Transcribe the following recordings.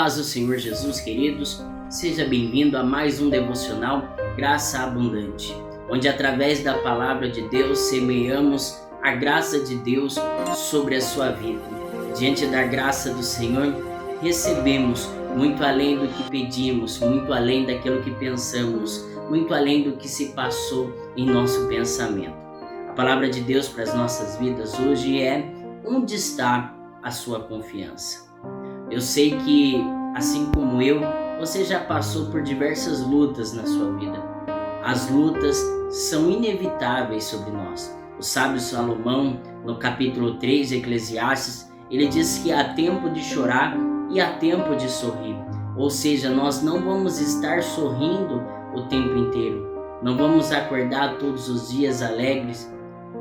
paz do Senhor Jesus, queridos, seja bem-vindo a mais um devocional Graça Abundante, onde através da palavra de Deus semeamos a graça de Deus sobre a sua vida. Diante da graça do Senhor, recebemos muito além do que pedimos, muito além daquilo que pensamos, muito além do que se passou em nosso pensamento. A palavra de Deus para as nossas vidas hoje é: onde está a sua confiança? Eu sei que, assim como eu, você já passou por diversas lutas na sua vida. As lutas são inevitáveis sobre nós. O sábio Salomão, no capítulo 3 de Eclesiastes, ele diz que há tempo de chorar e há tempo de sorrir. Ou seja, nós não vamos estar sorrindo o tempo inteiro. Não vamos acordar todos os dias alegres.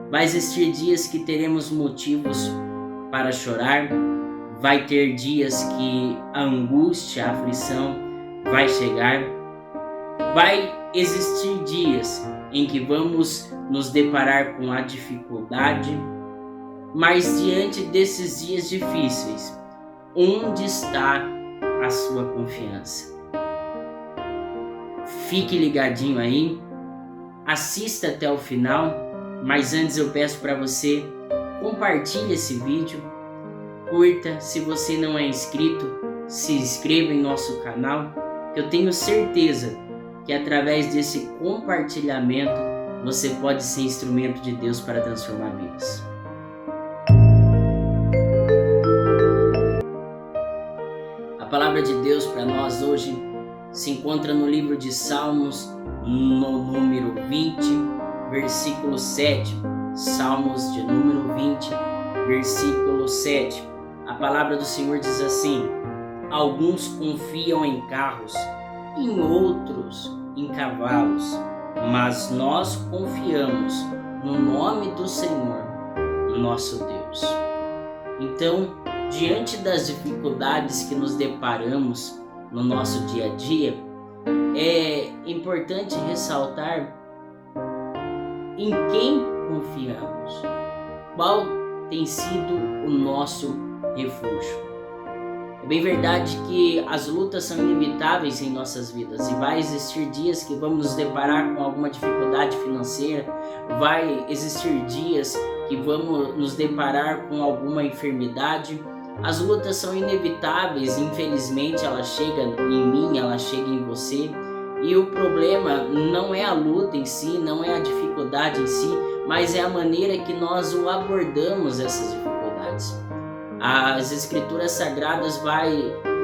Vai existir dias que teremos motivos para chorar. Vai ter dias que a angústia, a aflição vai chegar. Vai existir dias em que vamos nos deparar com a dificuldade. Mas diante desses dias difíceis, onde está a sua confiança? Fique ligadinho aí, assista até o final, mas antes eu peço para você, compartilhe esse vídeo, curta. Se você não é inscrito, se inscreva em nosso canal, que eu tenho certeza que através desse compartilhamento você pode ser instrumento de Deus para transformar vidas. A palavra de Deus para nós hoje se encontra no livro de Salmos, no número 20, versículo 7. Salmos de número 20, versículo 7. A palavra do Senhor diz assim: alguns confiam em carros, em outros em cavalos, mas nós confiamos no nome do Senhor, nosso Deus. Então, diante das dificuldades que nos deparamos no nosso dia a dia, é importante ressaltar em quem confiamos, qual tem sido o nosso refúgio. É bem verdade que as lutas são inevitáveis em nossas vidas e vai existir dias que vamos nos deparar com alguma dificuldade financeira, vai existir dias que vamos nos deparar com alguma enfermidade. As lutas são inevitáveis, infelizmente ela chega em mim, ela chega em você. E o problema não é a luta em si, não é a dificuldade em si, mas é a maneira que nós o abordamos essas dificuldades. As Escrituras Sagradas vai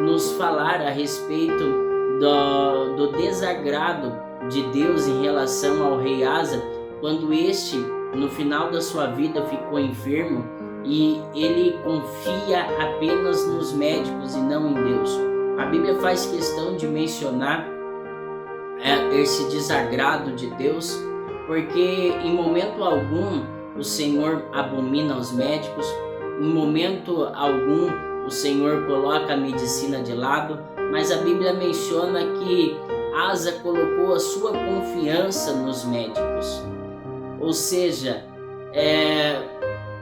nos falar a respeito do desagrado de Deus em relação ao rei Asa, quando este, no final da sua vida, ficou enfermo e ele confia apenas nos médicos e não em Deus. A Bíblia faz questão de mencionar esse desagrado de Deus, porque em momento algum o Senhor abomina os médicos, em momento algum o Senhor coloca a medicina de lado, mas a Bíblia menciona que Asa colocou a sua confiança nos médicos. Ou seja,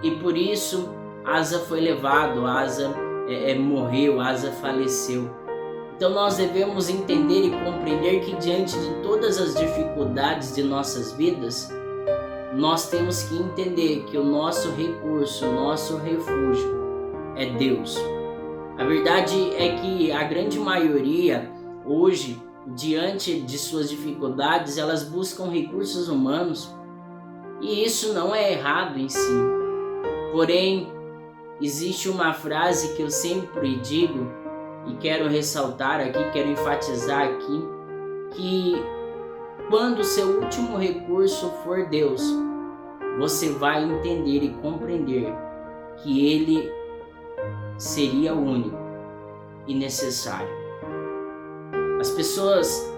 e por isso Asa foi levado, Asa morreu, Asa faleceu. Então nós devemos entender e compreender que diante de todas as dificuldades de nossas vidas, nós temos que entender que o nosso recurso, o nosso refúgio é Deus. A verdade é que a grande maioria hoje, diante de suas dificuldades, elas buscam recursos humanos, e isso não é errado em si. Porém, existe uma frase que eu sempre digo e quero ressaltar aqui, quero enfatizar aqui, que quando o seu último recurso for Deus, você vai entender e compreender que Ele seria único e necessário. As pessoas,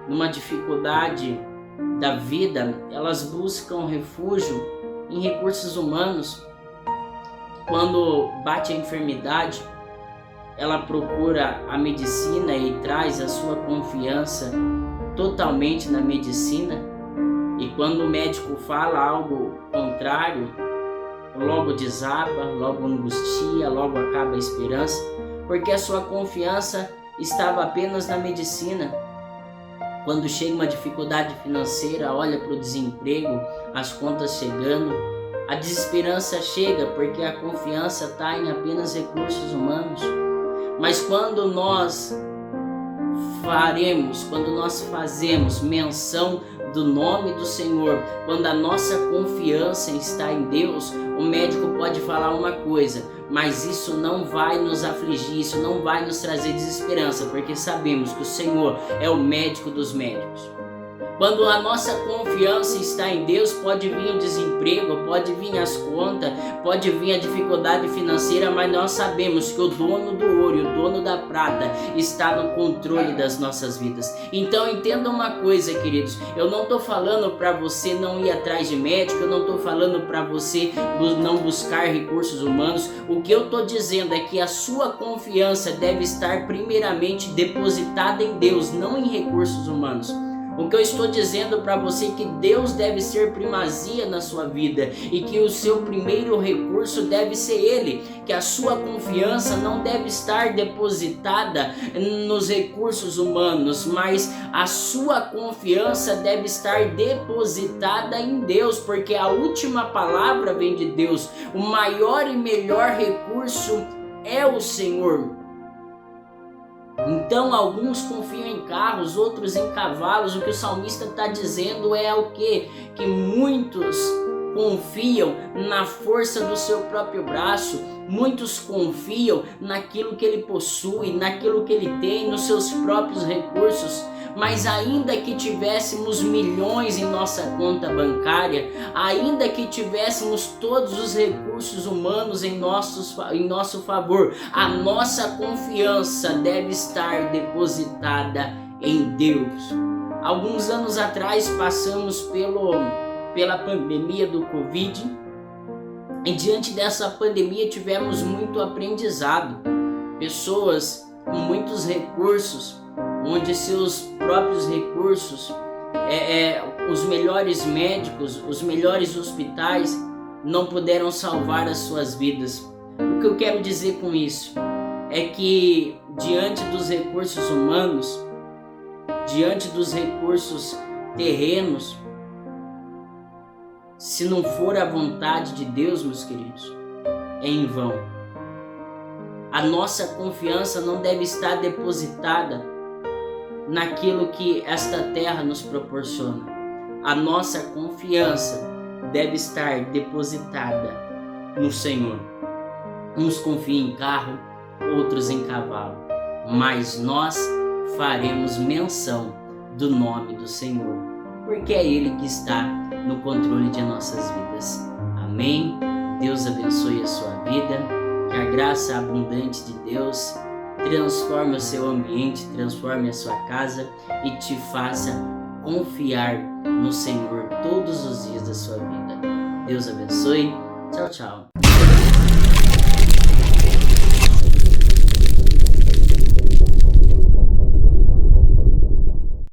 numa dificuldade da vida, elas buscam refúgio em recursos humanos. Quando bate a enfermidade, ela procura a medicina e traz a sua confiança totalmente na medicina, e quando o médico fala algo contrário, logo desaba, logo angustia, logo acaba a esperança, porque a sua confiança estava apenas na medicina. Quando chega uma dificuldade financeira, olha para o desemprego, as contas chegando, a desesperança chega porque a confiança está em apenas recursos humanos. Mas quando nós fazemos menção do nome do Senhor, quando a nossa confiança está em Deus, o médico pode falar uma coisa, mas isso não vai nos afligir, isso não vai nos trazer desesperança, porque sabemos que o Senhor é o médico dos médicos. Quando a nossa confiança está em Deus, pode vir o desemprego, pode vir as contas, pode vir a dificuldade financeira, mas nós sabemos que o dono do ouro e o dono da prata está no controle das nossas vidas. Então entenda uma coisa, queridos, eu não estou falando para você não ir atrás de médico, eu não estou falando para você não buscar recursos humanos. O que eu estou dizendo é que a sua confiança deve estar primeiramente depositada em Deus, não em recursos humanos. O que eu estou dizendo para você é que Deus deve ser primazia na sua vida e que o seu primeiro recurso deve ser Ele, que a sua confiança não deve estar depositada nos recursos humanos, mas a sua confiança deve estar depositada em Deus, porque a última palavra vem de Deus. O maior e melhor recurso é o Senhor. Então alguns confiam em carros, outros em cavalos. O que o salmista está dizendo é o quê? Que muitos confiam na força do seu próprio braço, muitos confiam naquilo que ele possui, naquilo que ele tem, nos seus próprios recursos. Mas ainda que tivéssemos milhões em nossa conta bancária, ainda que tivéssemos todos os recursos humanos em nosso favor, a nossa confiança deve estar depositada em Deus. Alguns anos atrás passamos pela pandemia do Covid, e diante dessa pandemia tivemos muito aprendizado. Pessoas com muitos recursos, onde seus próprios recursos, os melhores médicos, os melhores hospitais não puderam salvar as suas vidas. O que eu quero dizer com isso é que diante dos recursos humanos, diante dos recursos terrenos, se não for a vontade de Deus, meus queridos, é em vão. A nossa confiança não deve estar depositada naquilo que esta terra nos proporciona. A nossa confiança deve estar depositada no Senhor. Uns confiam em carro, outros em cavalo, mas nós faremos menção do nome do Senhor, porque é Ele que está no controle de nossas vidas. Amém? Deus abençoe a sua vida, que a graça abundante de Deus transforme o seu ambiente, transforme a sua casa e te faça confiar no Senhor todos os dias da sua vida. Deus abençoe. Tchau, tchau.